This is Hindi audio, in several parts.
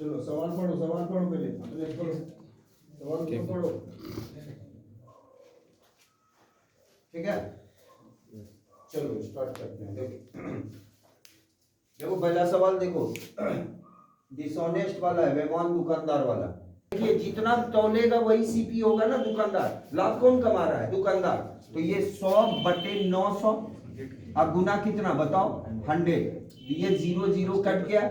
चलो सवाल पढ़ो पहले अपने पढ़ो सवाल तो पढ़ो। ठीक है, चलो स्टार्ट करते हैं। देखो पहला सवाल देखो, डिसऑनेस्ट वाला है, बेईमान दुकानदार वाला। देखिए जितना तौलेगा वही सीपी होगा ना दुकानदार। लाभ कौन कमा रहा है? दुकानदार। तो ये 100/900 अब गुना कितना बताओ? 100। तो ये 0 कट गया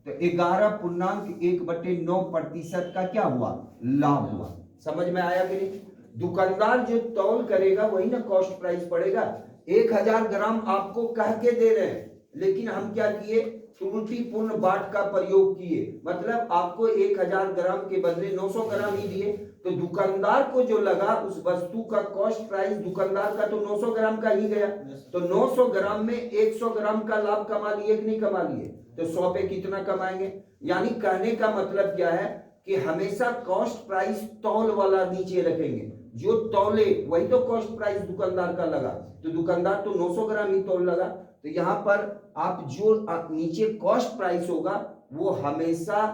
तो 11.1/9% का क्या हुआ? लाभ हुआ। समझ में आया कि नहीं? दुकानदार जो तौल करेगा वही ना कॉस्ट प्राइस पड़ेगा। 1000 ग्राम आपको कह के दे रहे हैं, लेकिन हम क्या किए? त्रुटिपूर्ण बाट का प्रयोग किए। मतलब आपको 1000 ग्राम के बदले 900 ग्राम ही दिए, तो दुकानदार को जो लगा उस वस्तु का कॉस्ट प्राइस दुकानदार का तो 900 ग्राम का ही गया। तो 900 ग्राम में 100 ग्राम का लाभ कमा लिए कि नहीं कमा लिए? तो 100 पे कितना कमाएंगे? यानी कहने का मतलब क्या है कि हमेशा कॉस्ट प्राइस तौल वाला नीचे रखेंगे। जो तौले वही तो कॉस्ट प्राइस दुकानदार का लगा, तो दुकानदार तो 900 ग्राम ही तौल लगा। तो यहां पर आप जो नीचे कॉस्ट प्राइस होगा वो हमेशा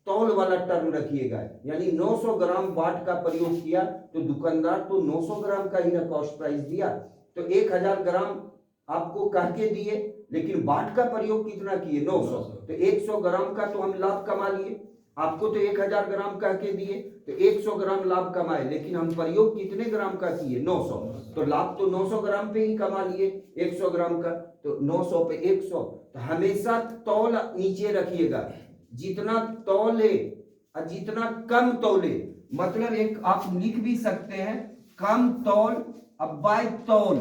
तौल वाला टर्म रखिएगा। यानी 900 ग्राम वाट का प्रयोग किया तो दुकानदार तो 900 ग्राम का ही ना कॉस्ट प्राइस दिया। तो 1000 ग्राम आपको कह के दिए, लेकिन वाट का प्रयोग कितना किए? 900। तो 100 ग्राम का तो हम लाभ कमा लिए। आपको तो 1000 ग्राम कह के दिए तो 100 ग्राम लाभ कमाए, लेकिन हम प्रयोग कितने ग्राम का किए? 900। तो लाभ तो 900 ग्राम पे ही कमा लिए 100 ग्राम का। तो 900 पे 100। तो हमेशा तौल नीचे रखिएगा। जितना तौले और जितना कम तौले, मतलब एक आप लिख भी सकते हैं कम तौल अब बाय तौल।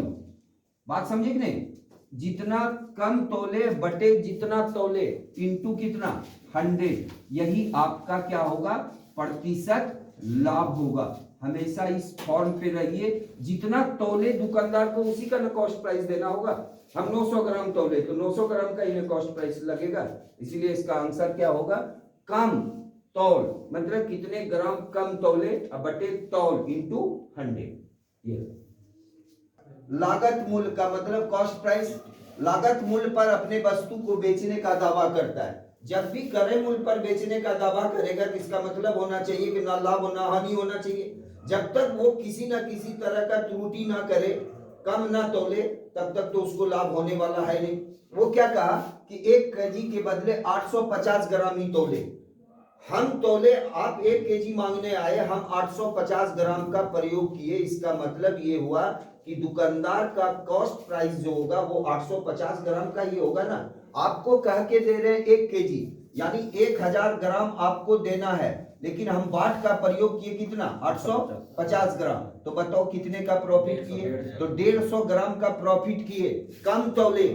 बात समझे कि नहीं? जितना कम तौले बटे जितना तौले इंटू कितना? 100। यही आपका क्या होगा? प्रतिशत लाभ होगा। हमेशा इस फॉर्म पे रहिए। जितना तौले दुकानदार को उसी का ना कॉस्ट प्राइस देना होगा। हम 900 ग्राम तौले तो 900 ग्राम का ही कॉस्ट प्राइस लगेगा। इसीलिए इसका आंसर क्या होगा? कम तौल, मतलब कितने ग्राम कम तौले बटे तौल इंटू 100। ये लागत मूल्य का मतलब कॉस्ट प्राइस लागत मूल्य पर अपने वस्तु को बेचने का दावा करता है। जब भी क्रय मूल्य पर बेचने का दावा करेगा तो इसका मतलब होना चाहिए कि ना लाभ ना हानि होना चाहिए। जब तक वो किसी ना किसी तरह का त्रुटि ना करे, कम ना तौले, तब तक तो उसको लाभ होने वाला है नहीं। वो क्या कहा कि 1 केजी के बदले 850 ग्राम ही तौले। हम तौले, आप 1 केजी मांगने आए, हम 850 ग्राम का प्रयोग किए। इसका मतलब ये हुआ कि दुकानदार का कॉस्ट प्राइस जो होगा वो 850 ग्राम का ही होगा ना। आपको कह के दे रहे हैं 1 केजी, यानी 1000 ग्राम आपको देना है, लेकिन हम बाट का प्रयोग किए कितना? 850 ग्राम। तो बताओ कितने का प्रॉफिट किए? तो 150 ग्राम का प्रॉफिट किए। कम तौले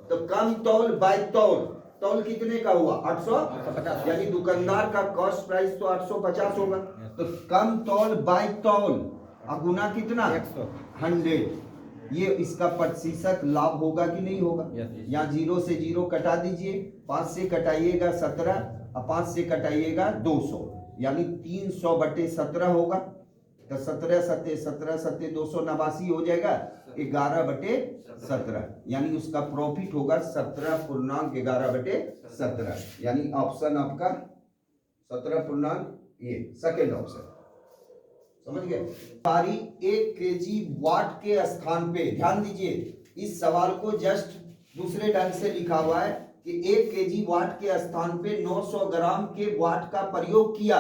तो कम तौल बाय तौल, तौल कितने का हुआ? 850। यानी दुकानदार का कॉस्ट प्राइस तो 850 होगा। तो कम तौल बाय तौल गुना कितना? 100। ये इसका प्रतिशत लाभ होगा कि नहीं होगा? यहाँ 0 से 0 कटा दीजिए, 5 से कटाइएगा 17 और 5 से कटाइएगा 200, यानी 300/17 होगा। तो 17 सत्ते 17 सत्ते 289 हो जाएगा, 11/17, यानी उसका प्रॉफिट होगा 17.11/17। यानी ऑप्शन आपका 17 ये सेकेंड ऑप्शन। समझ गए? पारी 1 केजी वाट के स्थान पे, ध्यान दीजिए इस सवाल को जस्ट दूसरे ढंग से लिखा हुआ है कि 1 केजी वाट के स्थान पे 900 ग्राम के वाट का प्रयोग किया।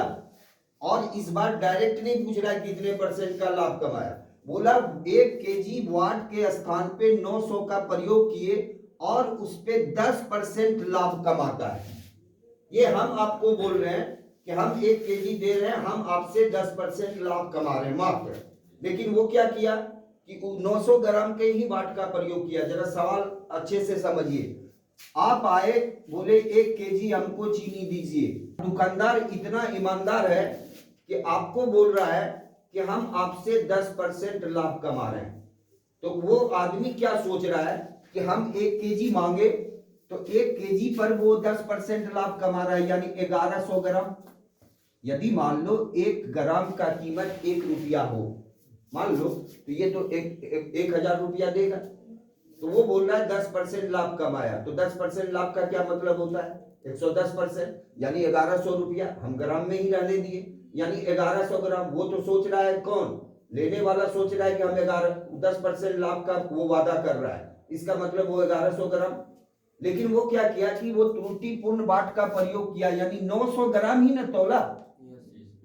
और इस बार डायरेक्ट नहीं पूछ रहा है कितने % का लाभ कमाया। बोला 1 केजी वाट के स्थान पे 900 का प्रयोग किए और उस पे 10% लाभ कमाता है। ये हम आपको बोल रहे हैं कि हम 1 केजी दे रहे हैं, हम आपसे 10% लाभ कमा रहे हैं मात्र। लेकिन वो क्या किया कि 900 ग्राम के ही वाट का प्रयोग किया। जरा सवाल अच्छे से समझिए। आप आए, बोले 1 केजी हमको चीनी दीजिए। दुकानदार इतना ईमानदार है कि आपको बोल रहा है कि हम आपसे 10% लाभ कमा रहे हैं। तो वो आदमी क्या सोच रहा है कि हम 1 केजी मांगे तो 1 केजी पर वो 10% लाभ कमा रहा है, यानी 1100 ग्राम। यदि मान लो 1 ग्राम का कीमत 1 रुपया हो, मान लो, तो ये तो 1000 रुपया देगा। तो वो बोल रहा है 10% लाभ कमाया, तो 10% लाभ का क्या मतलब होता है? 110%, यानी 1100 रुपया। हम ग्राम में ही रहने दिए, यानी 1100 ग्राम। वो तो सोच रहा है, कौन लेने वाला सोच रहा है कि हम 10% लाभ का वो वादा कर रहा है, इसका मतलब वो 1100 ग्राम। लेकिन वो क्या किया कि वो त्रुटिपूर्ण बाट का प्रयोग किया, यानी 900 ग्राम ही न तौला।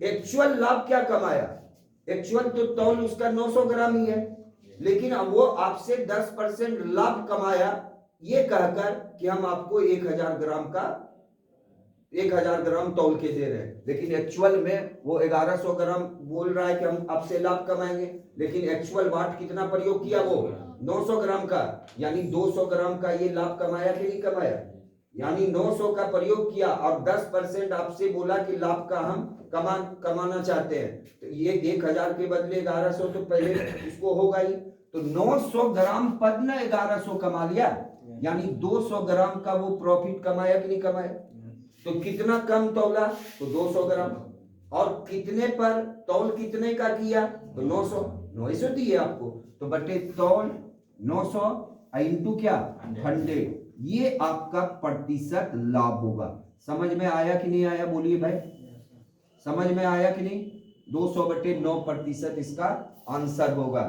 एक्चुअल लाभ क्या कमाया? एक्चुअल तो तौल उसका 900 ग्राम ही है, लेकिन अब वो आपसे 10% लाभ कमाया ये कहकर कि हम आपको 1000 ग्राम तौल के दे रहे हैं। लेकिन एक्चुअल में वो 1100 ग्राम बोल रहा है कि हम आपसे लाभ कमाएंगे, लेकिन एक्चुअल वाट कितना प्रयोग किया? वो 900 ग्राम का, यानी 200 ग्राम का ये लाभ कमाया कि नहीं कमाया? यानी 900 का प्रयोग किया और 10% आपसे बोला कि लाभ का हम कमाना चाहते हैं, तो ये 1000 के बदले 1100 तो पहले इसको होगा ही। तो 900 ग्राम पर न 1100 कमा लिया, यानी 200 ग्राम का वो प्रॉफिट कमाया कि नहीं कमाया? तो कितना कम तौला? तो 200 ग्राम। और कितने पर तौल कितने का किया? तो 900 दिए आपको, तो बटे तौल 900 इंटू क्या? 100। ये आपका प्रतिशत लाभ होगा। समझ में आया कि नहीं आया? बोलिए भाई, समझ में आया कि नहीं? 200/9% इसका आंसर होगा।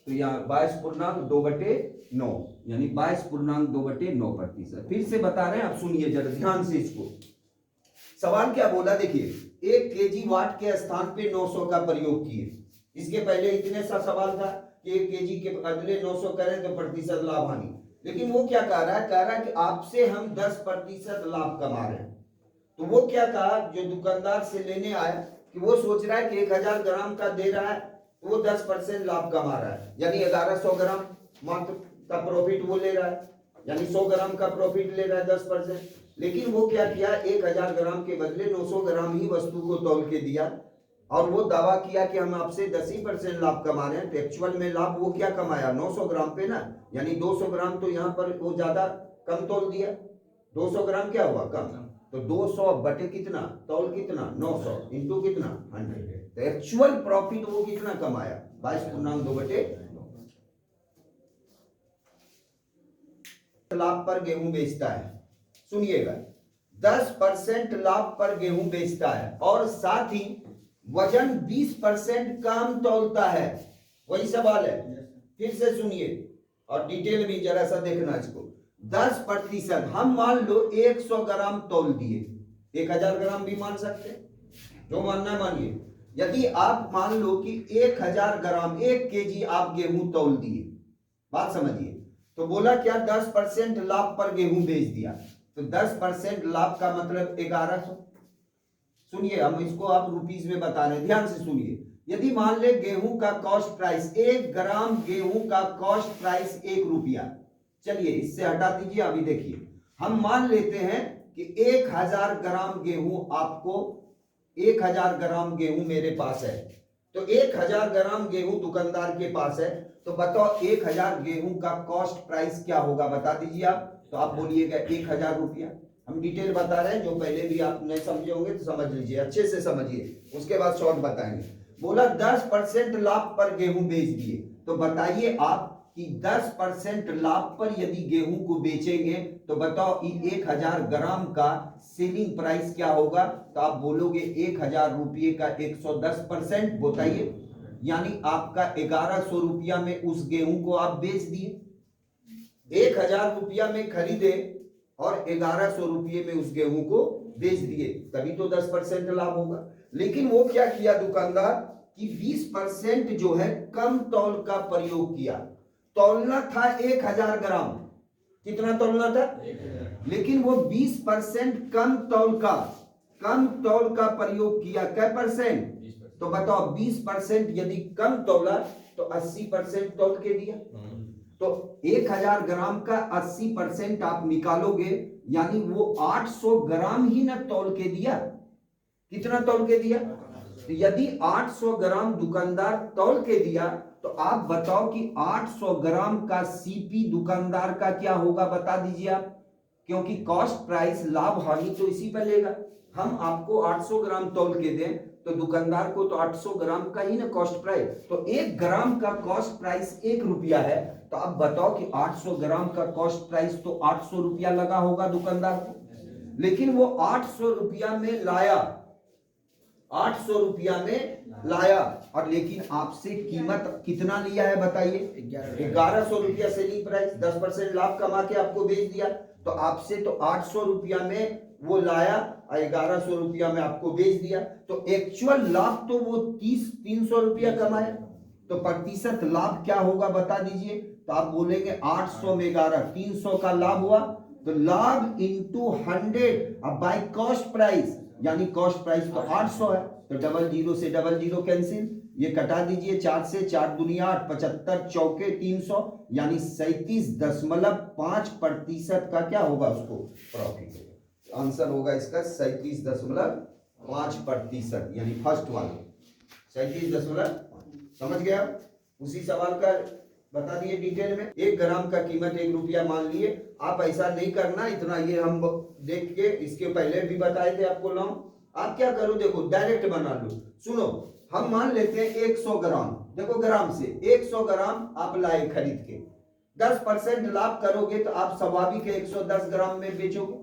तो यहाँ 22.2/9, यानी 22.2/9%। फिर से बता रहे हैं, आप सुनिए जरा ध्यान से इसको। सवाल क्या बोला देखिए, 1 kg वाट के स्थान पे 900 का प्रयोग किए। इसके पहले इतने सा सवाल था कि 1 kg के बदले 900 करें तो प्रतिशत लाभ हानि। लेकिन वो क्या कह रहा है? कह रहा है कि आपसे हम 10% लाभ कमा रहे हैं। तो वो क्या कहा, जो दुकानदार से लेने आया, कि वो सोच रहा है कि 1000 ग्राम का दे रहा है, तो वो 10% लाभ कमा रहा है, यानी 1100 ग्राम मात्र का प्रॉफिट वो ले रहा है, यानी 100 ग्राम का प्रॉफिट ले रहा है 10%। लेकिन वो क्या किया, 1000 ग्राम के बदले 900 ग्राम ही वस्तु को तौल के दिया, और वो दावा किया कि हम आपसे 10% लाभ कमा रहे हैं। तो एक्चुअल में लाभ वो क्या कमाया? 900 ग्राम पे ना, यानी 200 ग्राम तो यहाँ पर वो ज्यादा कम तौल दिया। 200 ग्राम क्या हुआ? कम। तो 200 बटे कितना? तौल कितना? 900 इंटू कितना? 100। तो एक्चुअल प्रॉफिट वो कितना कमाया? 22.2/9। लाभ पर गेहूं बेचता है, सुनिएगा, 10% लाभ पर गेहूं बेचता है और साथ ही वजन 20% कम तौलता है। वही सवाल है, फिर से सुनिए और डिटेल भी जरा सा देखना इसको। 10%, हम मान लो 100 ग्राम तौल दिए, 1000 ग्राम भी मान सकते, जो मानना है मानिए। यदि आप मान लो कि 1000 ग्राम 1 kg आप गेहूं तौल दिए, बात समझिए, तो बोला क्या? 10% लाभ पर गेहूं बेच दिया, तो 10% लाभ का मतलब 1100। सुनिए, हम इसको आप रुपीस में बता रहे हैं, ध्यान से सुनिए। यदि मान ले गेहूं का कॉस्ट प्राइस, 1 ग्राम गेहूं का कॉस्ट प्राइस 1 रुपया, चलिए इससे हटा दीजिए, अभी देखिए, हम मान लेते हैं कि 1000 ग्राम गेहूं आपको, 1000 ग्राम गेहूं मेरे पास है, तो 1000 ग्राम गेहूं दुकानदार के पास है, तो बताओ 1000 गेहूं का कॉस्ट प्राइस क्या होगा? बता दीजिए आप। तो आप बोलिएगा 1000 रुपया। हम डिटेल बता रहे हैं, जो पहले भी आप नहीं समझे होंगे तो समझ लीजिए, अच्छे से समझिए, उसके बाद शॉर्ट बताएंगे। बोला 10% लाभ पर गेहूं बेच दिए, तो बताइए आप कि 10% लाभ पर यदि गेहूं को बेचेंगे तो बताओ 1000 ग्राम का सेलिंग प्राइस क्या होगा? तो आप बोलोगे 1000 रुपये का 110%, बताइए, यानी आपका 1100 रुपया में उस गेहूं को आप बेच दिए। 1000 रुपया में खरीदे और 1100 रुपये में उस गेहूं को बेच दिए, तभी तो 10% लाभ होगा। लेकिन वो क्या किया दुकानदार कि 20% जो है कम तौल का प्रयोग किया। तौलना था 1000 ग्राम, कितना तौलना था? 1000। लेकिन वो 20% कम तौल का प्रयोग किया। क्या परसेंट? तो बताओ 20% यदि कम तौला तो 80% तौल के दिया। तो 1000 ग्राम का 80% आप निकालोगे, यानी वो 800 ग्राम ही ना तौल के दिया। कितना तौल के दिया? तो यदि 800 ग्राम दुकानदार तौल के दिया, तो आप बताओ कि 800 ग्राम का सीपी दुकानदार का क्या होगा? बता दीजिए आप, क्योंकि कॉस्ट प्राइस लाभ हानि तो इसी पर लेगा। हम आपको 800 ग्राम तौल के दें तो दुकानदार को तो 800 ग्राम का ही ना कॉस्ट प्राइस, तो 1 ग्राम का कॉस्ट प्राइस 1 रुपया है, तो आप बताओ कि 800 ग्राम का कॉस्ट प्राइस तो 800 रुपया लगा होगा दुकानदार को, लेकिन वो 800 रुपया में लाया, 800 रुपया में लाया, और लेकिन आपसे कीमत कितना लिया है बताइए? 1100 रुपया सेलिंग प्राइस, 10% लाभ कमा के आपको बेच दिया। तो आपसे तो 800 रुपया में वो लाया और 1100 रुपया में आपको बेच दिया, तो एक्चुअल लाभ तो वो 300 रुपया कमाया। तो प्रतिशत लाभ क्या होगा बता दीजिए? तो आप बोलेंगे 800 में 11, 300 का लाभ हुआ, तो लाभ इंटू 100 अब बाय कॉस्ट प्राइस, यानी कॉस्ट प्राइस तो 800 है, तो डबल जीरो से डबल जीरो कैंसिल, ये कटा दीजिए 4 से, 4 दुनिया 8, 75 चौके 300, यानी 37.5% का क्या होगा उसको प्रॉफिट होगा। आंसर होगा इसका 37.5%, यानी फर्स्ट वाला 37.5। समझ गया? उसी सवाल का बता दिए डिटेल में। 1 ग्राम का कीमत 1 रुपया मान लिए। आप ऐसा नहीं करना इतना, ये हम देख के इसके पहले भी बताए थे आपको लॉ। आप क्या करो, देखो डायरेक्ट बना लो। सुनो, हम मान लेते हैं 100 ग्राम, देखो ग्राम से 100 ग्राम आप लाए खरीद के, 10% लाभ करोगे तो आप स्वाभाविक 110 ग्राम में बेचोगे।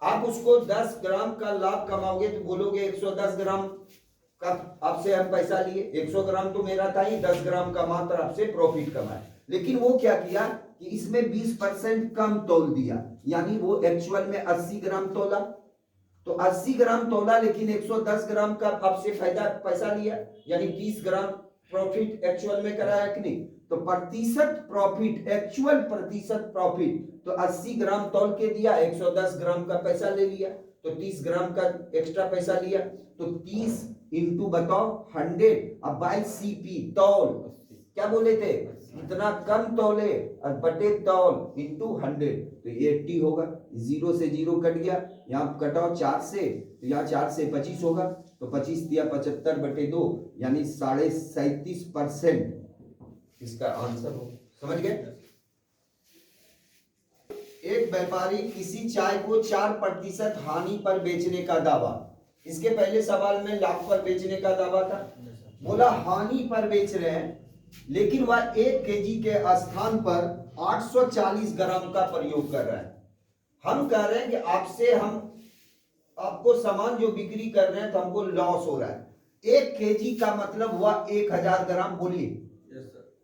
आप उसको 10 ग्राम का लाभ कमाओगे तो बोलोगे 110 ग्राम का आपसे हम पैसा लिए, 100 ग्राम तो मेरा था ही, 10 ग्राम का मात्र आपसे प्रॉफिट कमाए। लेकिन वो क्या किया कि इसमें 20% कम तौल दिया, यानी वो एक्चुअल में 80 ग्राम तोला, तो 80 ग्राम तोला लेकिन 110 ग्राम का आपसे फायदा पैसा लिया, यानी 30 ग्राम प्रॉफिट एक्चुअल में कराया कि नहीं? तो प्रतिशत प्रॉफिट, एक्चुअल प्रतिशत प्रॉफिट तो 80 ग्राम तौल के दिया, 110 ग्राम का पैसा ले लिया, तो 30 ग्राम का एक्स्ट्रा पैसा लिया, तो 30 इंटू बताओ 100 अब बाई सीपी तौल, क्या बोले थे? इतना कम तौले और बटे तौल इंटू 100, तो ये 80 होगा। 0 से 0 कट गया, यहाँ कटाओ 4 से, तो यहाँ 4 से 25 होगा, तो 25 दिया 75/2, यानी 37.5% इसका आंसर हो। समझ गए? एक व्यापारी किसी चाय को 4% हानि पर बेचने का दावा, इसके पहले सवाल में लाभ पर बेचने का दावा था, बोला हानि पर बेच रहे हैं, लेकिन वह 1 केजी के स्थान पर 840 ग्राम का प्रयोग कर रहा है। हम कह रहे हैं कि आपसे हम आपको सामान जो बिक्री कर रहे हैं तो हमको लॉस हो रहा है। 1 केजी का मतलब हुआ 1000 ग्राम, बोलिए।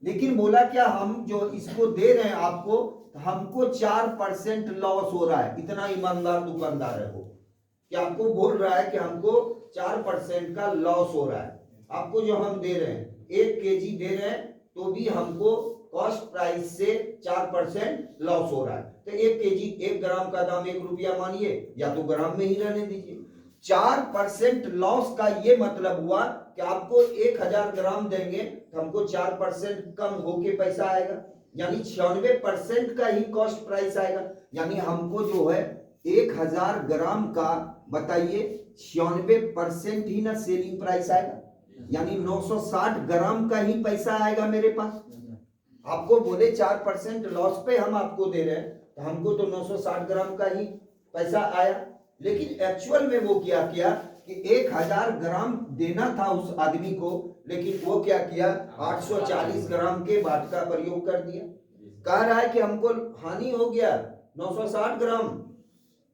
लेकिन बोला क्या, हम जो इसको दे रहे हैं आपको, हमको 4% लॉस हो रहा है। इतना ईमानदार दुकानदार है वो कि आपको बोल रहा है कि हमको 4% का लॉस हो रहा है। आपको जो हम दे रहे हैं 1 केजी दे रहे हैं तो भी हमको कॉस्ट प्राइस से 4% लॉस हो रहा है। तो 1 केजी 1 ग्राम का दाम 1 रुपया मानिए, या तो ग्राम में ही रहने दीजिए। 4% लॉस का ये मतलब हुआ कि आपको 1000 ग्राम देंगे तो हमको 4% कम होके पैसा आएगा, यानी 96% का ही कॉस्ट प्राइस आएगा। यानी हमको जो है 1000 ग्राम का बताइए 96% ही ना सेलिंग प्राइस आएगा, यानी 960 ग्राम का ही पैसा आएगा मेरे पास। आपको बोले 4% लॉस पे हम आपको दे रहे हैं तो हमको तो 960 ग्राम का ही पैसा आया, लेकिन एक्चुअल में वो क्या किया कि 1000 ग्राम देना था उस आदमी को, लेकिन वो क्या किया 840 ग्राम के बाट का प्रयोग कर दिया। कह रहा है कि हमको हानि हो गया 960 ग्राम,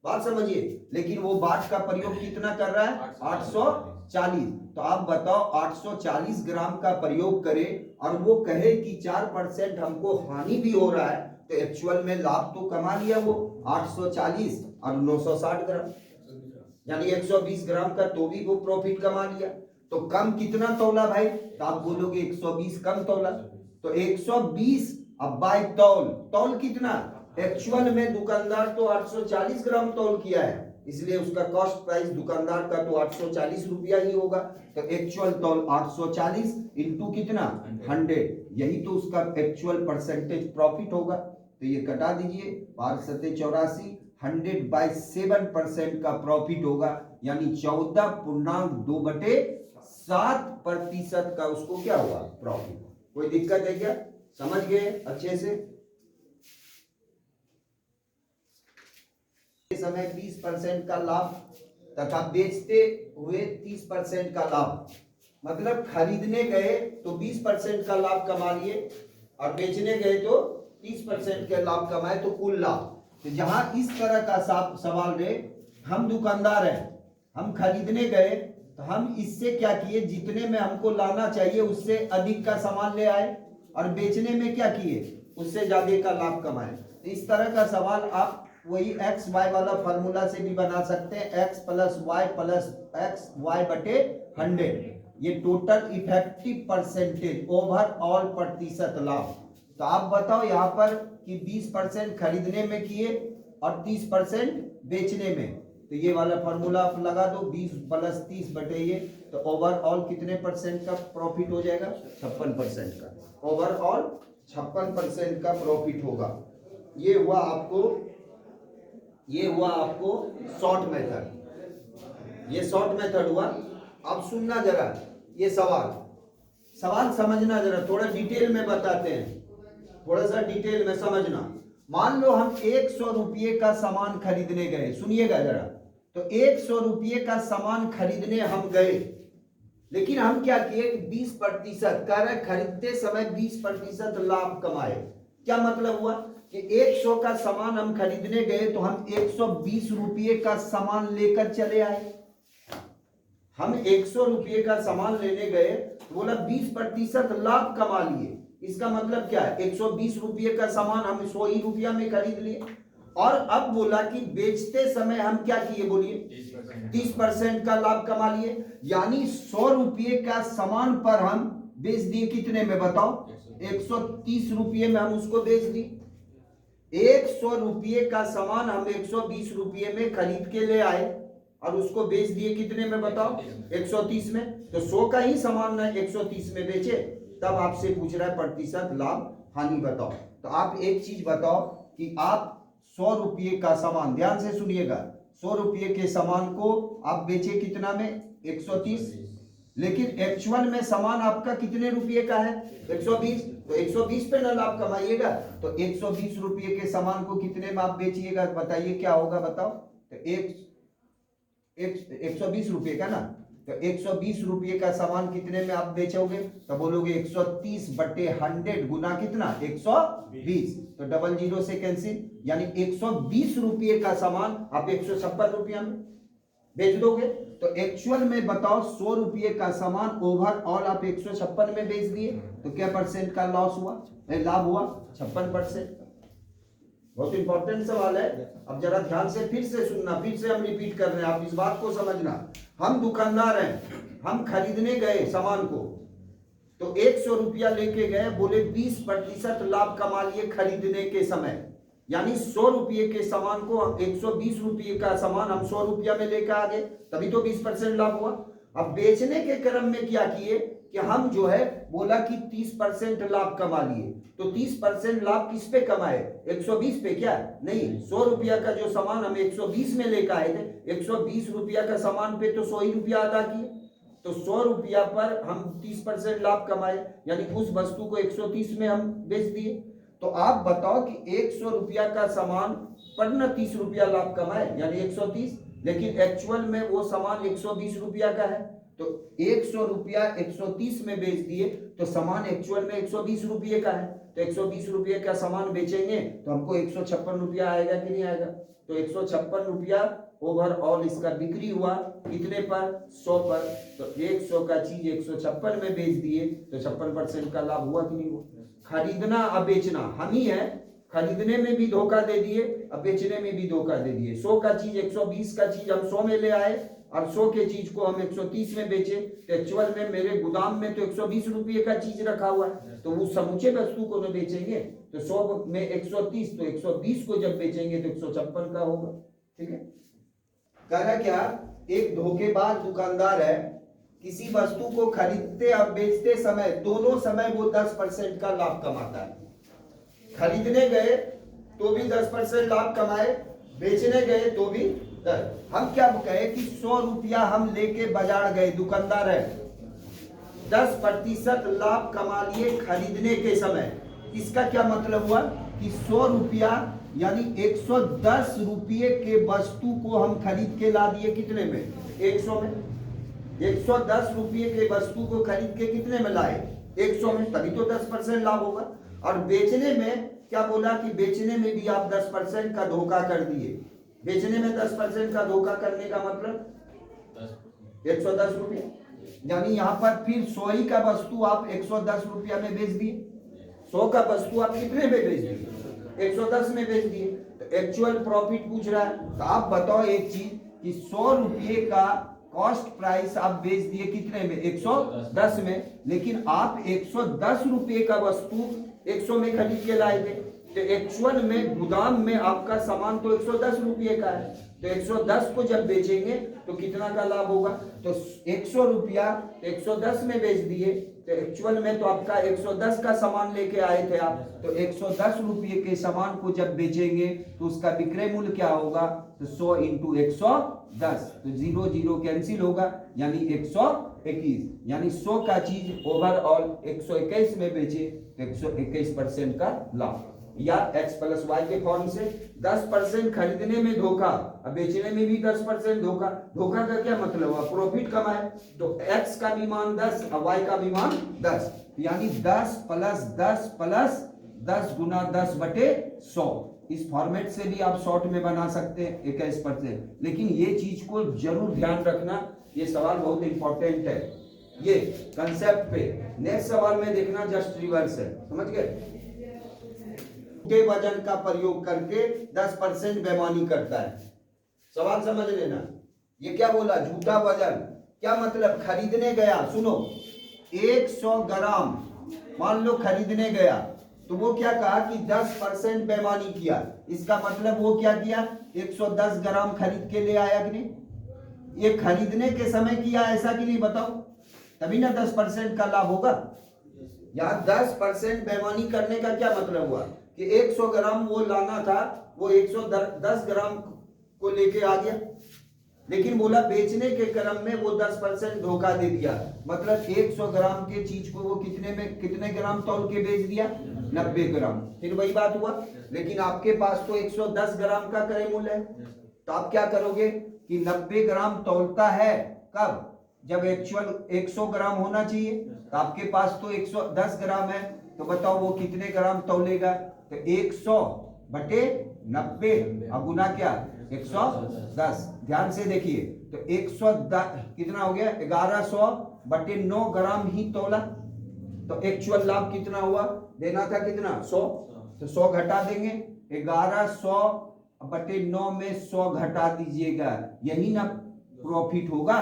बात समझिए, लेकिन वो बाट का प्रयोग कितना कर रहा है 840। तो आप बताओ 840 ग्राम का प्रयोग करे और वो कहे कि 4% हमको हानि भी हो रहा है, तो एक्चुअल में लाभ तो कमा लिया वो 840 और 960 ग्राम, यानी 120 ग्राम का तो भी वो प्रॉफिट कमा लिया। तो कम कितना तौला भाई? तो आप बोलोगे 120 कम तौला, तो 120 अब बाय तौल, तौल कितना? एक्चुअल में दुकानदार तो 840 ग्राम तौल किया है, इसलिए उसका कॉस्ट प्राइस दुकानदार का तो 840 रुपया ही होगा। तो एक्चुअल तौल 840 इंटू कितना 100, यही तो उसका एक्चुअल परसेंटेज प्रॉफिट होगा। तो ये कटा दीजिए 584, 100/7% का प्रॉफिट होगा, यानी 14.2/7% का उसको क्या हुआ प्रॉफिट। कोई दिक्कत है क्या? समझ गए अच्छे से? समय 20% का लाभ तथा बेचते हुए 30% का लाभ, मतलब खरीदने गए तो 20% का लाभ कमा लिए और बेचने गए तो 30% के लाभ कमाए, तो कुल लाभ। तो जहां इस तरह का सवाल रहे, हम दुकानदार हैं, हम खरीदने गए तो हम इससे क्या किए, जितने में हमको लाना चाहिए उससे अधिक का सामान ले आए, और बेचने में क्या किए, उससे ज्यादा का लाभ कमाए। तो इस तरह का सवाल आप वही एक्स वाई वाला फॉर्मूला से भी बना सकते हैं, एक्स प्लस वाई बटे 100, ये टोटल इफेक्टिव परसेंटेज ओवरऑल प्रतिशत लाभ। तो आप बताओ यहाँ पर कि 20% खरीदने में किए और 30% बेचने में, तो ये वाला फॉर्मूला आप लगा दो, 20 प्लस 30 बटे ये, तो ओवरऑल कितने परसेंट का प्रॉफिट हो जाएगा, 56% का। ओवरऑल 56% का प्रॉफिट होगा। ये हुआ आपको शॉर्ट मेथड, ये शॉर्ट मेथड हुआ। अब सुनना जरा, ये सवाल समझना जरा, थोड़ा डिटेल में बताते हैं, थोड़ा सा डिटेल में समझना। मान लो हम 100 रुपये का सामान खरीदने गए, सुनिएगा जरा। तो 100 रुपये का सामान खरीदने हम गए, लेकिन हम क्या किए, 20% कह रहे खरीदते समय 20% लाभ कमाए। क्या मतलब हुआ कि 100 का सामान हम खरीदने गए तो हम 120 रुपये का सामान लेकर चले आए। हम 100 रुपये का सामान लेने गए तो बोला 20% लाभ कमा लिए। इसका मतलब क्या है, 120 रुपये का सामान हम 100 ही रुपया में खरीद लिए। और अब बोला कि बेचते समय हम क्या किए, बोलिए 30% का लाभ कमा लिए। यानी 100 रुपये का सामान पर हम बेच दिए कितने में, बताओ, 130 रुपये में हम उसको बेच दिए। 100 रुपये का सामान हम 120 रुपये में खरीद के ले आए और उसको बेच दिए कितने में, बताओ, 130 में। तो 100 का ही सामान ना 130 में बेचे, तब आपसे पूछ रहा है प्रतिशत लाभ हानि बताओ। तो आप एक चीज बताओ कि आप 100 रुपये का सामान, ध्यान से सुनिएगा, 100 रुपये के सामान को आप बेचे कितना में, 130, लेकिन एक्चुअल में सामान आपका कितने रुपये का है, 120। तो 120 पे ना लाभ कमाइएगा, तो 120 रुपये के सामान को कितने में आप बेचिएगा, बताइए क्या होगा, बताओ। तो 120 रुपये का ना, तो 120 रुपये का सामान कितने में आप बेचोगे, तो बोलोगे 130 बटे 100 गुना कितना, 120। तो डबल जीरो से कैंसिल, यानी 120 रुपये का सामान आप 156 रुपया में बेच दोगे। तो एक्चुअल में बताओ 100 रुपये का सामान ओवरऑल आप 156 में बेच दिए, तो क्या परसेंट का लॉस हुआ, लाभ हुआ, 56%। बहुत इंपॉर्टेंट सवाल है। अब जरा ध्यान से फिर से सुनना, फिर से हम रिपीट कर रहे हैं, आप इस बात को समझना। हम दुकानदार हैं, हम खरीदने गए सामान को, तो 100 रुपया लेके गए, बोले 20% लाभ कमा लिए खरीदने के समय। यानी 100 रुपये के सामान को, 120 रुपये का सामान हम 100 रुपया में लेकर आ गए, तभी तो 20% लाभ हुआ। अब बेचने के क्रम में क्या किए कि हम जो है बोला कि 30% लाभ कमा लिए। तो 30% लाभ किस पे कमाए, 120 पे, क्या नहीं, 100 रुपया का जो सामान हम 120 में लेकर आए थे, 120 रुपया का सामान पे तो 100 ही रुपया अदा किए। तो 100 रुपया पर हम 30% लाभ कमाए, यानी उस वस्तु को 130 में हम बेच दिए। तो आप बताओ कि 100 रुपया का सामान पर न 30 रुपया लाभ कमाए, यानी 130, लेकिन एक्चुअल में वो सामान 120 रुपया का है। तो 100 रुपया 130 में बेच दिए, तो सामान एक्चुअल में 120 रुपये का है। तो 120 रुपये का सामान बेचेंगे तो हमको 156 रुपया आएगा कि नहीं आएगा। तो 156 रुपया ओवरऑल इसका बिक्री हुआ, कितने पर, 100 पर। तो 100 का चीज 156 में बेच दिए, तो 56% का लाभ हुआ कि नहीं हुआ। खरीदना और बेचना हम ही है, खरीदने में भी धोखा दे दिए, अब बेचने में भी धोखा दे दिए। 100 का चीज 120 का चीज हम 100 में ले आए और 100 के चीज को हम 130 में बेचे। तो एक्चुअल में मेरे गोदाम में तो 120 रुपये का चीज रखा हुआ है, तो वो समूचे वस्तु को न बेचेंगे। तो 100 में 130, तो 120 को जब बेचेंगे तो 156 का होगा। ठीक है, कह रहा क्या, एक धोखेबाज दुकानदार है, किसी वस्तु को खरीदते और बेचते समय दोनों समय वो 10% का लाभ कमाता है। खरीदने गए तो भी 10% लाभ कमाए, बेचने गए तो भी 10। हम क्या कहे कि 100 रुपया हम लेके बाजार गए, दुकानदार है, 10% लाभ कमा लिए खरीदने के समय। इसका क्या मतलब हुआ कि 100 रुपया यानी 110 रुपये के वस्तु को हम खरीद के ला दिए कितने में, 100 में। 110 रुपये के वस्तु को खरीद के कितने में लाए, 100 में, तभी तो 10% लाभ होगा। और बेचने में क्या बोला कि बेचने में भी आप 10% का धोखा कर दिए। बेचने में 10% का धोखा करने का मतलब 110 रुपया, यानी यहाँ पर फिर 100 ही का वस्तु आप 110 रुपया में बेच दिए। 100 का वस्तु आप कितने में बेच दिए? 110 में बेच दिए। तो एक्चुअल प्रॉफिट पूछ रहा है, तो आप बताओ एक चीज कि 100 रुपये का कॉस्ट प्राइस आप बेच दिए कितने में? 110 में, लेकिन आप 110 रुपये का वस्तु 100 में खरीद के लाए थे। तो एक्चुअल में गोदाम में आपका सामान तो 110 रुपये का है, तो 110 को जब बेचेंगे तो कितना का लाभ होगा? तो 100 रुपया 110 में बेच दिए, तो एक्चुअल में तो आपका 110 का सामान लेके आए थे आप, तो 110 रुपये के सामान को जब बेचेंगे तो उसका विक्रय मूल्य क्या होगा? तो 100 इंटू 110, तो 0 0 कैंसिल होगा, यानी 121, यानी 100 का चीज ओवरऑल 121 में बेचे तो 121% का लाभ। या x प्लस वाई के फॉर्म से 10% खरीदने में धोखा, अब बेचने में भी 10% धोखा। धोखा का क्या मतलब हुआ? प्रॉफिट कमाए, तो x का भी मान 10 और y का भी मान 10, यानी 10 प्लस 10 प्लस 10 गुना 10 बटे 100। इस फॉर्मेट से भी आप शॉर्ट में बना सकते हैं 21%, लेकिन ये चीज को जरूर ध्यान रखना, ये सवाल बहुत इंपॉर्टेंट है ये कंसेप्ट पे। नेक्स्ट सवाल में देखना जस्ट रिवर्स है, समझ गए? झूठे वजन का प्रयोग करके 10% बेईमानी करता है। सवाल समझ लेना, ये क्या बोला? झूठा वजन, क्या मतलब? खरीदने गया, सुनो 100 ग्राम मान लो खरीदने गया, तो वो क्या कहा कि 10% बेईमानी किया। इसका मतलब वो क्या किया? 110 ग्राम खरीद के ले आया कि नहीं? ये खरीदने के समय किया, ऐसा कि नहीं? बताओ, तभी ना 10% का लाभ होगा। यहाँ 10% बेईमानी करने का क्या मतलब हुआ कि 100 ग्राम वो लाना था, वो 110 ग्राम को लेके आ गया, लेकिन बोला बेचने के क्रम में वो 10% धोखा दे दिया। मतलब 100 ग्राम के चीज को वो कितने ग्राम तौल के बेच दिया? 90 ग्राम। फिर वही बात हुआ, लेकिन आपके पास तो 110 ग्राम का क्रय मूल्य है, तो आप क्या करोगे कि 90 ग्राम तौलता है कब? जब एक्चुअल 100 ग्राम होना चाहिए, तो आपके पास तो 110 ग्राम है, तो बताओ वो कितने ग्राम तौलेगा? तो 100 बटे 90 और गुना क्या? 110। ध्यान से देखिए, तो 110 कितना हो गया? 1100 बटे 9 ग्राम ही तोला, तो एक्चुअल लाभ कितना हुआ? देना था कितना? 100, तो 100 घटा देंगे, 1100 बटे 9 में 100 घटा दीजिएगा, यही ना प्रॉफिट होगा।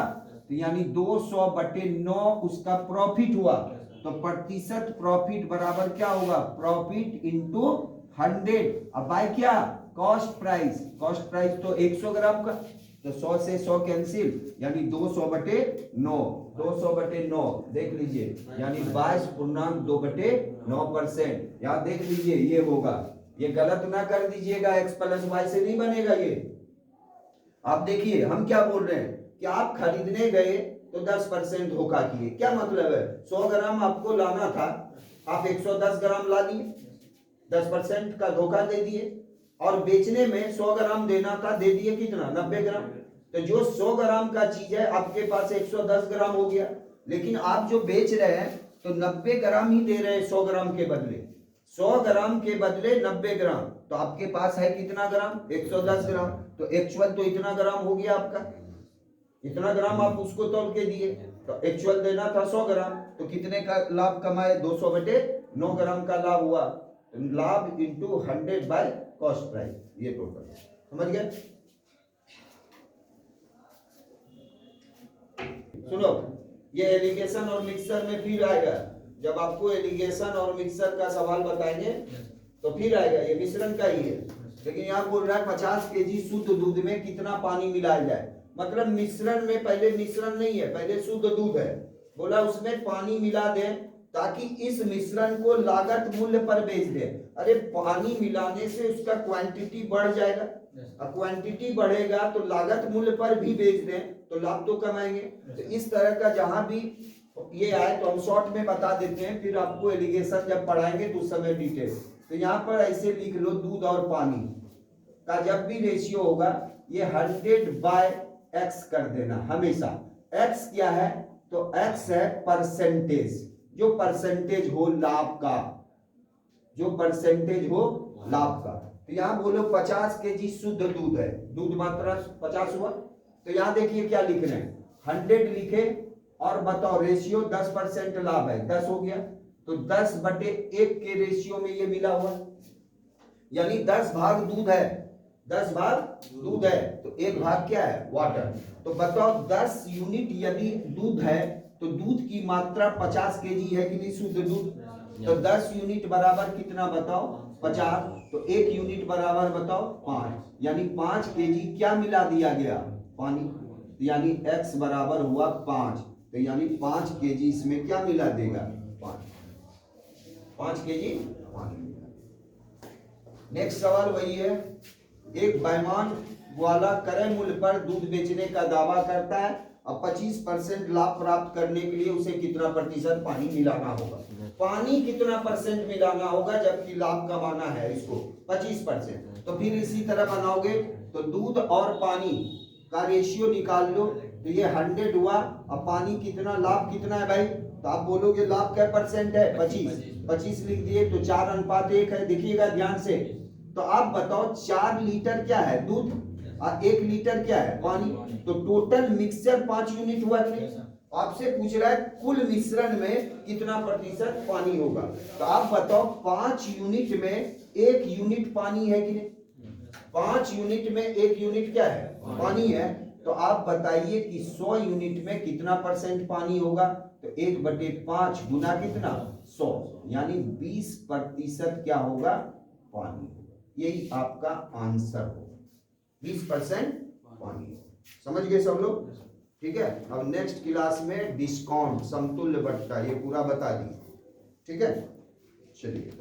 तो यानी 200 बटे 9 उसका प्रॉफिट हुआ, तो प्रतिशत प्रॉफिट बराबर क्या होगा? Profit into 100। अब बाय क्या? Cost price. कॉस्ट प्राइस तो 100 ग्राम का, तो 100 से 100 कैंसिल, यानी 200 बटे 9, 200 बटे 9 देख लीजिए, यानी 22.2 बटे 9%। यहाँ देख लीजिए ये होगा, ये गलत ना कर दीजिएगा, x प्लस वाई से नहीं बनेगा ये। आप देखिए हम क्या बोल रहे हैं कि आप खरीदने गए तो 10% धोखा किए। क्या मतलब है? 100 ग्राम आपको लाना था, आप 110 ग्राम ला लिए, 10% का धोखा दे दिए, और बेचने में 100 ग्राम देना था, दे दिए कितना? 90 ग्राम। तो जो 100 ग्राम का चीज है आपके पास 110 ग्राम हो गया, लेकिन आप जो बेच रहे हैं तो 90 ग्राम ही दे रहे हैं 100 ग्राम के बदले। 100 ग्राम के बदले 90 ग्राम, तो आपके पास है कितना ग्राम? 110 ग्राम। तो एक्चुअल तो इतना ग्राम हो गया आपका, इतना ग्राम आप उसको तौल के दिए, तो एक्चुअल देना था 100 ग्राम, तो कितने का लाभ कमाए? 200 बटे 9 ग्राम का लाभ हुआ। तो लाभ इंटू 100 बाय कॉस्ट प्राइस, ये टोटल। समझ गए? सुनो, ये एलिगेशन और मिक्सर में फिर आएगा, जब आपको एलिगेशन और मिक्सर का सवाल बताएंगे तो फिर आएगा, ये मिश्रण का ही है। लेकिन यहाँ बोल रहा है 50 केजी शुद्ध दूध में कितना पानी मिलाया जाए। मतलब मिश्रण में पहले मिश्रण नहीं है, पहले शुद्ध दूध है, बोला उसमें पानी मिला दें ताकि इस मिश्रण को लागत मूल्य पर बेच दे। अरे पानी मिलाने से उसका क्वांटिटी बढ़ जाएगा, अब क्वांटिटी बढ़ेगा तो लागत मूल्य पर भी बेच दें तो लाभ तो कमाएंगे। तो इस तरह का जहां भी ये आए तो हम शॉर्ट में बता देते हैं, फिर आपको एलिगेशन जब पढ़ाएंगे तो उस समय डिटेल। तो यहाँ पर ऐसे लिख लो, दूध और पानी का जब भी रेशियो होगा ये 100/x कर देना हमेशा। x क्या है? तो x है परसेंटेज, जो परसेंटेज हो लाभ का, जो परसेंटेज हो लाभ का। तो यहाँ बोलो 50 केजी शुद्ध दूध है, दूध मात्रा 50 हुआ। तो यहाँ देखिए क्या लिख रहे हैं, 100 लिखे और बताओ रेशियो 10% लाभ है, 10 हो गया। तो 10/1 के रेशियो में ये मिला हुआ, यानी 10 भाग दूध है, 10 भाग दूध है तो 1 भाग क्या है, वाटर। तो बताओ 10 यूनिट यदि दूध है तो दूध की मात्रा 50 केजी है कि नहीं, शुद्ध दूध। तो 10 यूनिट बराबर कितना बताओ, 50। तो 1 यूनिट बराबर बताओ 5, यानी 5 केजी क्या मिला दिया गया, पानी। यानी x बराबर हुआ 5, तो यानी 5 केजी इसमें क्या मिला देगा, 5 केजी पानी। नेक्स्ट सवाल वही है, एक बेईमान वाला क्रय मूल्य पर दूध बेचने का दावा करता है, अब 25% लाभ प्राप्त करने के लिए उसे कितना प्रतिशत पानी मिलाना होगा। पानी कितना परसेंट मिलाना होगा जबकि लाभ कमाना है इसको 25%। तो फिर इसी तरह बनाओगे तो दूध और पानी का रेशियो निकाल लो। तो ये 100 हुआ, अब पानी कितना, लाभ कितना है भाई, तो आप बोलोगे लाभ क्या परसेंट है, 25 लिख दिए। तो 4:1 है, देखिएगा ध्यान से। तो आप बताओ 4 लीटर क्या है दूध और 1 लीटर क्या है पानी। तो टोटल मिक्सचर 5 यूनिट हुआ कि नहीं। आपसे पूछ रहा है कुल मिश्रण में कितना प्रतिशत पानी होगा। तो आप बताओ 5 यूनिट में 1 यूनिट पानी है कि नहीं, 5 यूनिट में 1 यूनिट क्या है, पानी है। तो आप बताइए कि 100 यूनिट में कितना परसेंट पानी होगा। तो 1/5 गुना कितना, 100, यानी 20% क्या होगा, पानी। यही आपका आंसर होगा, 20% पानी। समझ गए सब लोग, ठीक है। अब नेक्स्ट क्लास में डिस्काउंट, समतुल्य बट्टा, ये पूरा बता दिए, ठीक है। चलिए।